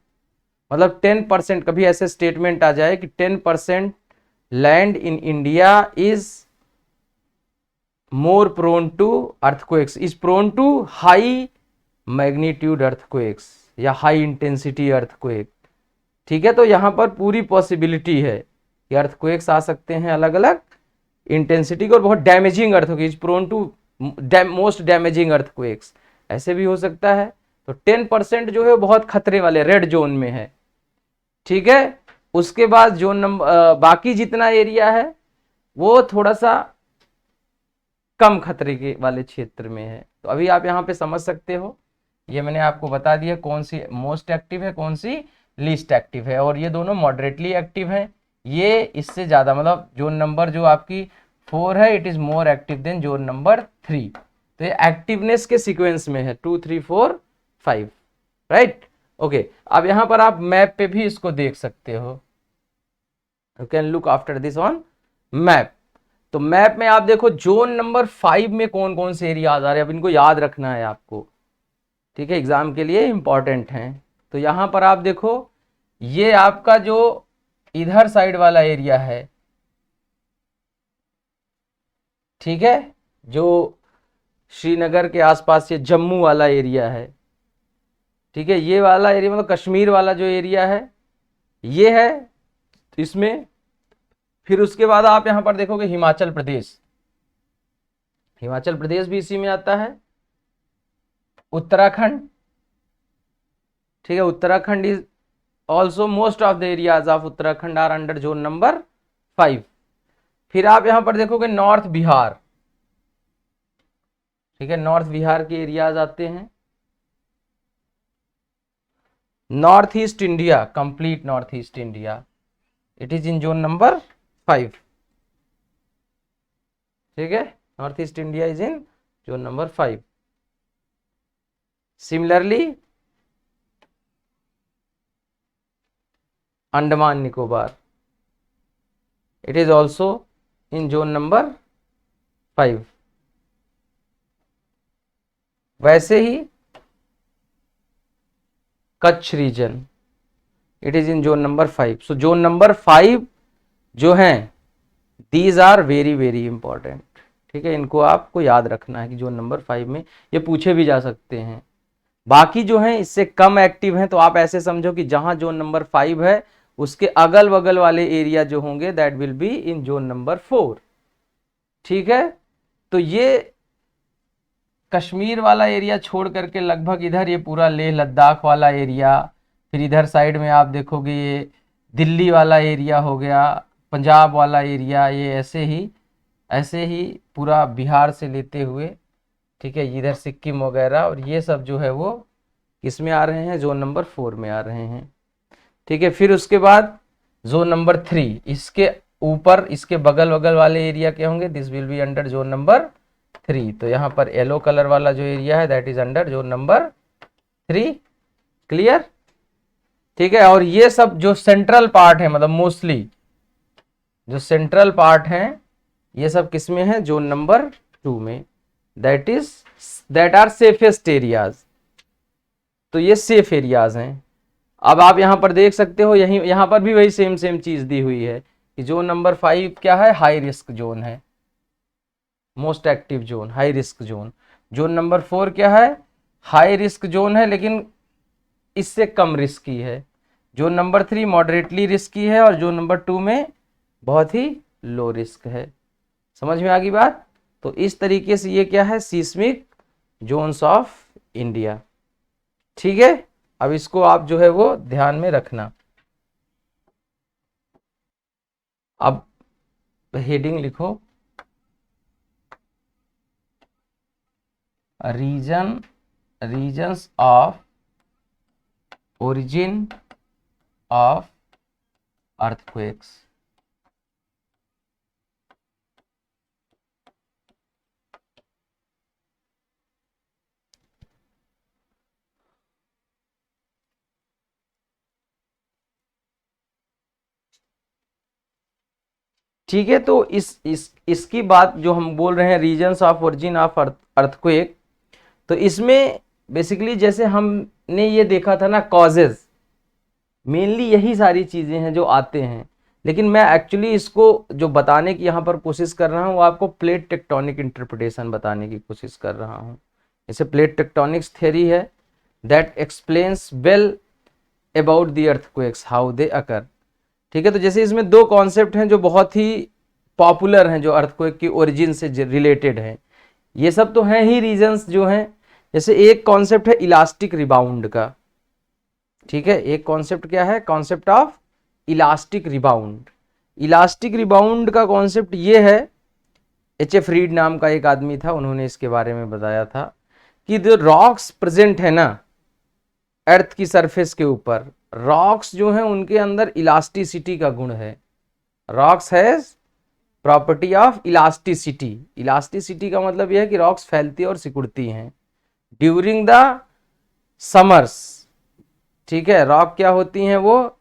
मतलब 10%, कभी ऐसे स्टेटमेंट आ जाए कि 10% land in India is more prone to earthquakes, is prone to high magnitude earthquakes या high intensity earthquake, ठीक है। तो यहां पर पूरी पॉसिबिलिटी है कि अर्थक्वेक्स आ सकते हैं अलग अलग इंटेंसिटी के और बहुत damaging earthquake, is prone to most damaging earthquakes, ऐसे भी हो सकता है। तो 10% जो है बहुत खतरे वाले रेड जोन में है, ठीक है। उसके बाद जोन नंबर बाकी जितना एरिया है वो थोड़ा सा कम खतरे के वाले क्षेत्र में है। तो अभी आप यहाँ पे समझ सकते हो, ये मैंने आपको बता दिया कौन सी मोस्ट एक्टिव है, कौन सी लीस्ट एक्टिव है, और ये दोनों मॉडरेटली एक्टिव हैं। ये इससे ज्यादा, मतलब जोन नंबर जो आपकी 4 है, it is more active than zone number 3। तो ये एक्टिवनेस के सीक्वेंस में है 2 3 4 5, राइट, ओके। अब यहाँ पर आप मैप पे भी इसको देख सकते हो, you can look after this on map. तो मैप में आप देखो जोन नंबर 5 में कौन कौन से एरिया आ रहे हैं, अब इनको याद रखना है आपको, ठीक है, एग्जाम के लिए इंपॉर्टेंट हैं। तो यहां पर आप देखो, ये आपका जो इधर साइड वाला एरिया है, ठीक है, जो श्रीनगर के आसपास ये जम्मू वाला एरिया है, ठीक है, ये वाला एरिया मतलब कश्मीर वाला जो एरिया है ये है इसमें। फिर उसके बाद आप यहां पर देखोगे हिमाचल प्रदेश, हिमाचल प्रदेश भी इसी में आता है, उत्तराखंड, ठीक है, Uttarakhand is also most of the areas of Uttarakhand are under zone number 5। फिर आप यहां पर देखोगे नॉर्थ बिहार, ठीक है, नॉर्थ बिहार के एरियाज आते हैं, north east India, complete north east India, it is in zone number 5, ठीक है, north east India is in zone number 5। Similarly Andaman Nicobar, it is also in zone number 5। वैसे ही Kutch region, it is in zone number 5। So zone number 5 जो हैं, these are very very important, ठीक है, इनको आपको याद रखना है कि जोन नंबर 5 में ये पूछे भी जा सकते हैं। बाकी जो हैं इससे कम एक्टिव हैं, तो आप ऐसे समझो कि जहां जोन नंबर 5 है उसके अगल बगल वाले एरिया जो होंगे that will be in zone number 4। ठीक है, तो ये कश्मीर वाला एरिया छोड़ करके लगभग इधर ये पूरा लेह लद्दाख वाला एरिया, फिर इधर साइड में आप देखोगे ये दिल्ली वाला एरिया हो गया, पंजाब वाला एरिया, ये ऐसे ही पूरा बिहार से लेते हुए, ठीक है, इधर सिक्किम वगैरह, और ये सब जो है वो किस में आ रहे हैं, जोन नंबर 4 में आ रहे हैं। ठीक है, फिर उसके बाद जोन नंबर 3, इसके ऊपर इसके बगल बगल वाले एरिया क्या होंगे, this will be under zone number 3। तो यहाँ पर येलो कलर वाला जो एरिया है that is under zone number 3। Clear? ठीक है, और ये सब जो सेंट्रल पार्ट है, मतलब मोस्टली जो सेंट्रल पार्ट है ये सब किस में है, जोन नंबर 2 में, दैट आर सेफेस्ट एरियाज। तो ये सेफ एरियाज हैं। अब आप यहां पर देख सकते हो, यहां पर भी वही सेम चीज दी हुई है कि जोन नंबर 5 क्या है, हाई रिस्क जोन है, most active zone, high risk zone. Zone number 4 क्या है, हाई रिस्क जोन है लेकिन इससे कम रिस्की है। जोन नंबर 3 मॉडरेटली रिस्की है, और जोन नंबर 2 में बहुत ही लो रिस्क है। समझ में आ गई बात? तो इस तरीके से ये क्या है, सीस्मिक जोन्स ऑफ इंडिया। ठीक है, अब इसको आप जो है वो ध्यान में रखना। अब हेडिंग लिखो, reasons of origin of earthquakes. ठीक है, तो इसकी बात जो हम बोल रहे हैं reasons of origin of earthquake, तो इसमें बेसिकली जैसे हमने ये देखा था ना, कॉजेज, मेनली यही सारी चीजें हैं जो आते हैं, लेकिन मैं एक्चुअली इसको जो बताने की यहाँ पर कोशिश कर रहा हूँ वो आपको प्लेट टेक्टोनिक इंटरप्रिटेशन बताने की कोशिश कर रहा हूँ। जैसे प्लेट टेक्टोनिक्स थ्योरी है that explains well about the earthquakes how they occur. ठीक है, तो जैसे इसमें दो कॉन्सेप्ट हैं जो बहुत ही पॉपुलर हैं, जो अर्थक्वेक की ओरिजिन से रिलेटेड हैं। ये सब तो हैं ही रीजंस जो हैं। जैसे एक कॉन्सेप्ट है इलास्टिक रिबाउंड का। ठीक है, एक कॉन्सेप्ट क्या है, concept of elastic rebound. Elastic rebound का कॉन्सेप्ट ये है, H.F. रीड नाम का एक आदमी था, उन्होंने इसके बारे में बताया था कि जो रॉक्स प्रेजेंट है ना अर्थ की सरफेस के ऊपर, रॉक्स जो हैं उनके अंदर इलास्टिसिटी का गुण है। Rocks has property of elasticity. Elasticity का मतलब यह है कि रॉक्स फैलती और सिकुड़ती हैं ड्यूरिंग द समर्स। ठीक है, रॉक क्या होती हैं, वो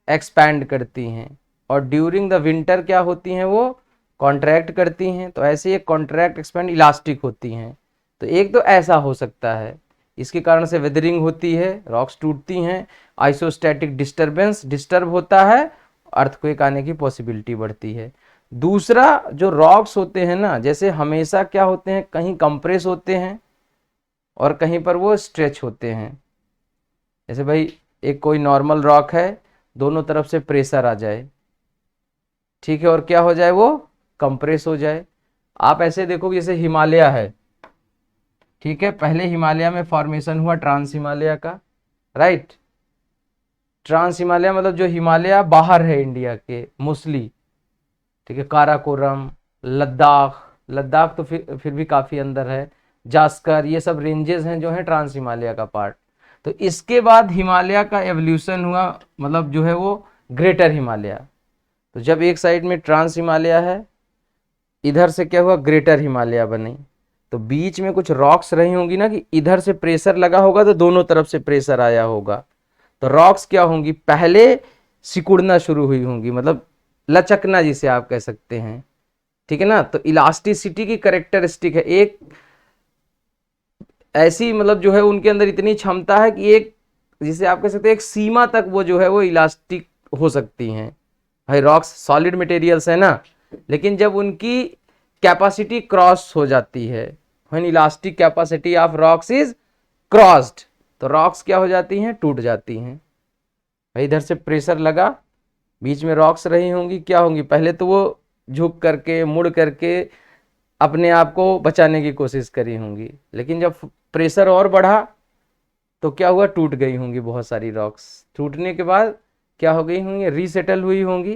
एक्सपैंड करती हैं, और ड्यूरिंग द विंटर क्या होती हैं, वो कॉन्ट्रैक्ट करती हैं। तो ऐसे ये कॉन्ट्रैक्ट एक्सपैंड इलास्टिक होती हैं। तो एक तो ऐसा हो सकता है, इसके कारण से वेदरिंग होती है, रॉक्स टूटती हैं, आइसोस्टैटिक डिस्टर्बेंस डिस्टर्ब होता है, अर्थक्वेक आने की पॉसिबिलिटी बढ़ती है। दूसरा, जो रॉक्स होते हैं ना, जैसे हमेशा क्या होते हैं, कहीं कंप्रेस होते हैं और कहीं पर वो स्ट्रेच होते हैं। जैसे भाई एक कोई नॉर्मल रॉक है, दोनों तरफ से प्रेशर आ जाए, ठीक है, और क्या हो जाए, वो कंप्रेस हो जाए। आप ऐसे देखो जैसे हिमालय है, ठीक है, पहले हिमालय में फॉर्मेशन हुआ ट्रांस हिमालय का, राइट। ट्रांस हिमालय मतलब जो हिमालय बाहर है इंडिया के मोस्टली, ठीक है, काराकोरम, लद्दाख, लद्दाख तो फिर भी काफ़ी अंदर है, जास्कर, ये सब रेंजेस हैं जो हैं ट्रांस हिमालय का पार्ट। तो इसके बाद हिमालय का एवोल्यूशन हुआ, मतलब जो है वो ग्रेटर हिमालय। तो जब एक साइड में ट्रांस हिमालय है, इधर से क्या हुआ, ग्रेटर हिमालय बनी, तो बीच में कुछ रॉक्स रही होंगी ना, कि इधर से प्रेशर लगा होगा तो दोनों तरफ से प्रेशर आया होगा। तो रॉक्स क्या होंगी, पहले सिकुड़ना शुरू हुई होंगी, मतलब लचकना जिसे आप कह सकते हैं, ठीक है ना। तो इलास्टिसिटी की कैरेक्टरिस्टिक है, एक ऐसी मतलब जो है उनके अंदर इतनी क्षमता है कि एक, जिसे आप कह सकते हैं एक सीमा तक वो जो है वो इलास्टिक हो सकती हैं। भाई रॉक्स सॉलिड मटेरियल्स है ना, लेकिन जब उनकी कैपेसिटी क्रॉस हो जाती है, when elastic capacity of rocks is crossed, तो रॉक्स क्या हो जाती हैं, टूट जाती हैं। भाई इधर से प्रेशर लगा, बीच में रॉक्स रही होंगी, क्या होंगी, पहले तो वो झुक करके मुड़ करके अपने आप को बचाने की कोशिश करी होंगी, लेकिन जब प्रेशर और बढ़ा तो क्या हुआ, टूट गई होंगी बहुत सारी रॉक्स। टूटने के बाद क्या हो गई होंगी, रीसेटल हुई होंगी।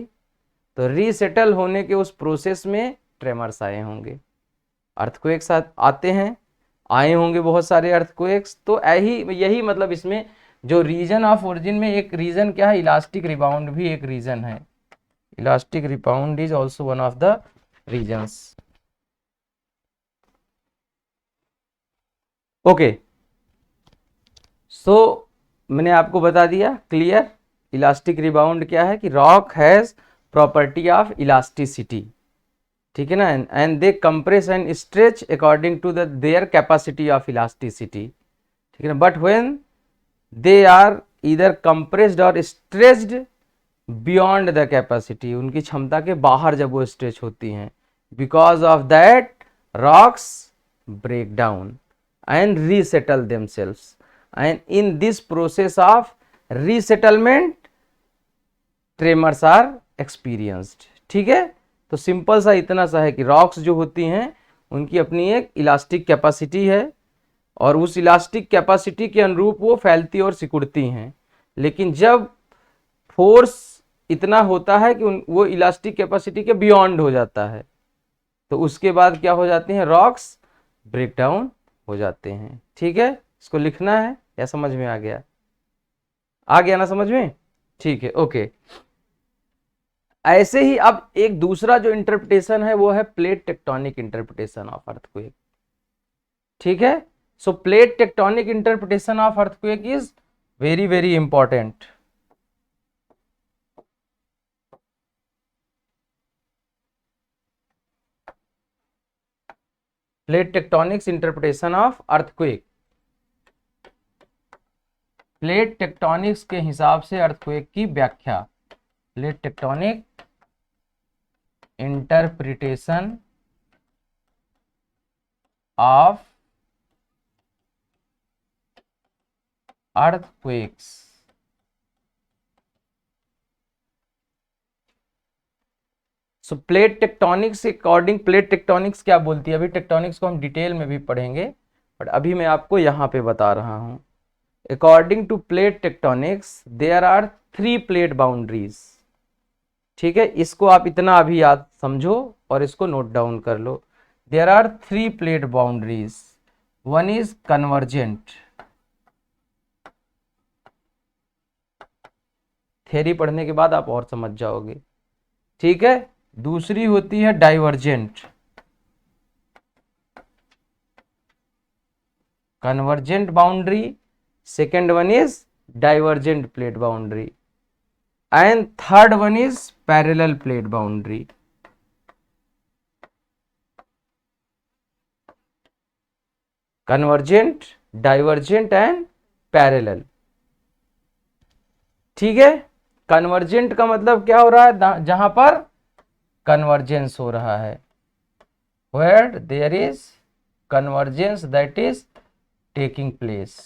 तो रीसेटल होने के उस प्रोसेस में ट्रेमर्स आए होंगे, अर्थक्वेक्स आते हैं, आए होंगे बहुत सारे अर्थक्वेक्स। तो यही मतलब इसमें जो रीजन ऑफ ओरिजिन में एक रीजन क्या है, इलास्टिक रिबाउंड भी एक रीजन है। Elastic rebound is also one of the reasons. Okay, so मैंने आपको बता दिया, क्लियर। इलास्टिक रिबाउंड क्या है कि rock has property of elasticity, ठीक है ना, and they compress and stretch according to their capacity of elasticity, ठीक है ना। But when they are either compressed और स्ट्रेच्ड बियॉन्ड द कैपेसिटी, उनकी क्षमता के बाहर जब वो स्ट्रेच होती हैं, because of that rocks break down and resettle themselves, and in this process of resettlement tremors are experienced, ठीक है। तो सिंपल सा इतना सा है कि रॉक्स जो होती हैं उनकी अपनी एक इलास्टिक कैपेसिटी है, और उस इलास्टिक कैपेसिटी के अनुरूप वो फैलती और सिकुड़ती हैं, लेकिन जब फोर्स इतना होता है कि वो इलास्टिक कैपेसिटी के बियॉन्ड हो जाता है, तो उसके बाद क्या हो जाती हैं, रॉक्स ब्रेक डाउन हो जाते हैं, ठीक है। इसको लिखना है या समझ में आ गया, आ गया ना समझ में, ठीक है, ओके। ऐसे ही अब एक दूसरा जो इंटरप्रिटेशन है वो है plate tectonic interpretation of earthquake, ठीक है। So plate tectonic interpretation of earthquake is very very important. Plate tectonics interpretation of earthquake, plate tectonics के हिसाब से अर्थक्वेक की व्याख्या, plate tectonic interpretation of earthquakes. So plate tectonics according, plate tectonics क्या बोलती है, अभी टेक्टोनिक्स को हम डिटेल में भी पढ़ेंगे, बट अभी मैं आपको यहां पे बता रहा हूं। According to plate tectonics there are 3 plate boundaries, ठीक है। इसको आप इतना अभी याद समझो और इसको नोट डाउन कर लो। There are 3 plate boundaries, one is convergent, theory पढ़ने के बाद आप और समझ जाओगे, ठीक है। दूसरी होती है divergent, convergent boundary, second one is divergent plate boundary, and third one is parallel plate boundary. Convergent, divergent and parallel, ठीक है। कन्वर्जेंट का मतलब क्या हो रहा है, जहां पर कन्वर्जेंस हो रहा है, where there is convergence that is taking place,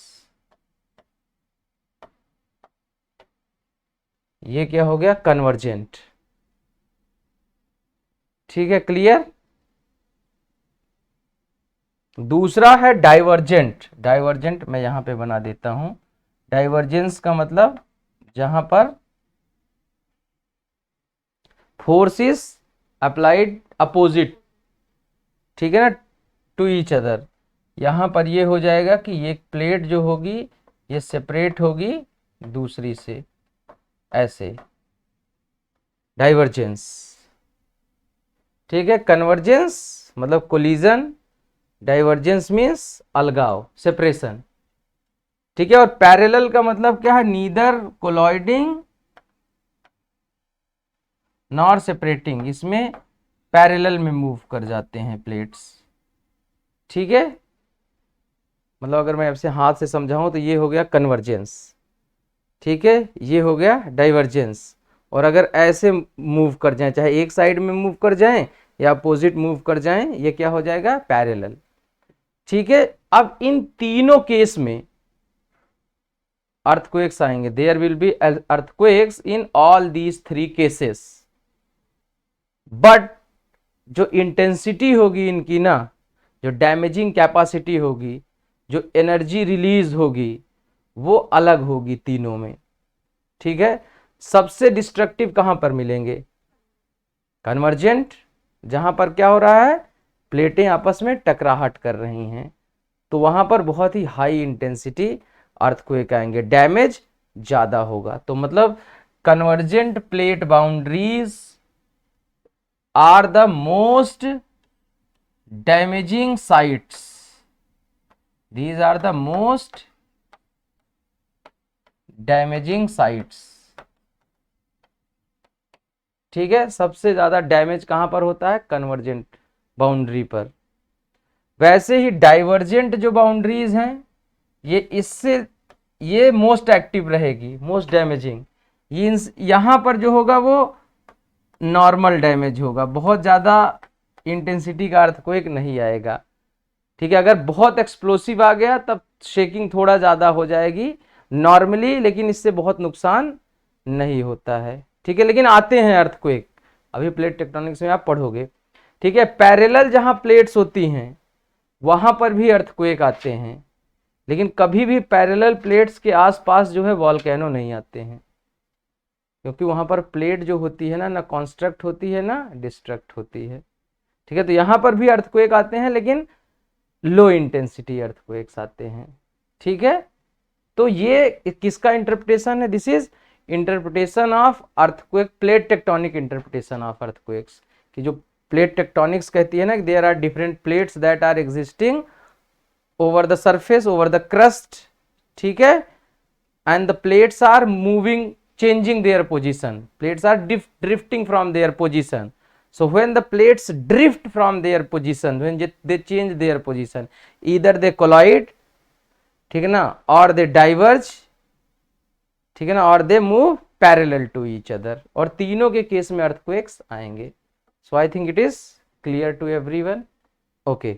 ये क्या हो गया, कन्वर्जेंट, ठीक है, क्लियर। दूसरा है डाइवर्जेंट, डाइवर्जेंट मैं यहां पे बना देता हूं। डाइवर्जेंस का मतलब जहां पर फोर्स इज अप्लाइड अपोजिट, ठीक है ना, टू ईच अदर। यहां पर ये हो जाएगा कि ये प्लेट जो होगी ये सेपरेट होगी दूसरी से, ऐसे डाइवर्जेंस, ठीक है। कन्वर्जेंस मतलब कोलिजन, डाइवर्जेंस मीन्स अलगाव, सेपरेशन, ठीक है। और पैरेलल का मतलब क्या है, नीदर कोलॉइडिंग नॉर सेपरेटिंग, इसमें पैरेलल में मूव कर जाते हैं प्लेट्स, ठीक है। मतलब अगर मैं आपसे हाथ से समझाऊं तो ये हो गया कन्वर्जेंस, ठीक है, ये हो गया डाइवर्जेंस। और अगर ऐसे मूव कर जाएं, चाहे एक साइड में मूव कर जाएं या अपोजिट मूव कर जाएं, ये क्या हो जाएगा, पैरेलल। ठीक है, अब इन तीनों केस में अर्थक्वेक्स आएंगे, there will be earthquakes in all these 3 cases, बट जो इंटेंसिटी होगी इनकी ना, जो डैमेजिंग कैपेसिटी होगी, जो एनर्जी रिलीज होगी, वो अलग होगी तीनों में। ठीक है, सबसे डिस्ट्रक्टिव कहां पर मिलेंगे, कन्वर्जेंट, जहां पर क्या हो रहा है, प्लेटें आपस में टकराहट कर रही हैं, तो वहां पर बहुत ही हाई इंटेंसिटी अर्थक्वेक आएंगे, डैमेज ज्यादा होगा। तो मतलब convergent plate boundaries are the most damaging sites, these are the most damaging sites। ठीक है, सबसे ज्यादा डैमेज कहां पर होता है, कन्वर्जेंट बाउंड्री पर। वैसे ही डाइवर्जेंट जो बाउंड्रीज हैं, ये इससे ये मोस्ट एक्टिव रहेगी, मोस्ट डैमेजिंग। ये यहां पर जो होगा वो नॉर्मल डैमेज होगा, बहुत ज्यादा इंटेंसिटी का अर्थक्वेक नहीं आएगा। ठीक है, अगर बहुत एक्सप्लोसिव आ गया तब शेकिंग थोड़ा ज्यादा हो जाएगी नॉर्मली, लेकिन इससे बहुत नुकसान नहीं होता है। ठीक है, लेकिन आते हैं अर्थक्वेक, अभी प्लेट टेक्टोनिक्स में आप पढ़ोगे। ठीक है, पैरेलल जहां प्लेट्स होती हैं वहां पर भी अर्थक्वेक आते हैं, लेकिन कभी भी पैरेलल प्लेट्स के आसपास जो है वॉल्केनो नहीं आते हैं, क्योंकि वहां पर प्लेट जो होती है ना कॉन्स्ट्रक्ट होती है ना डिस्ट्रक्ट होती है। ठीक है, तो यहां पर भी अर्थक्वेक आते हैं, लेकिन लो इंटेंसिटी अर्थक्वेक्स आते हैं। ठीक है, तो ये किसका इंटरप्रिटेशन है, this is interpretation of earthquake, plate tectonic interpretation of earthquakes, कि जो प्लेट टेक्टोनिक्स कहती है ना, there are different plates that are existing over the surface, over the crust. ठीक है, and the plates are moving, changing their position, plates are drifting from their position। So when the plates drift from their position, when they change their position, either they collide, ठीक है ना, or they diverge, ठीक है ना, और they move parallel to each other, और तीनों के केस में अर्थक्वेक्स आएंगे। So I think it is clear to everyone। Okay,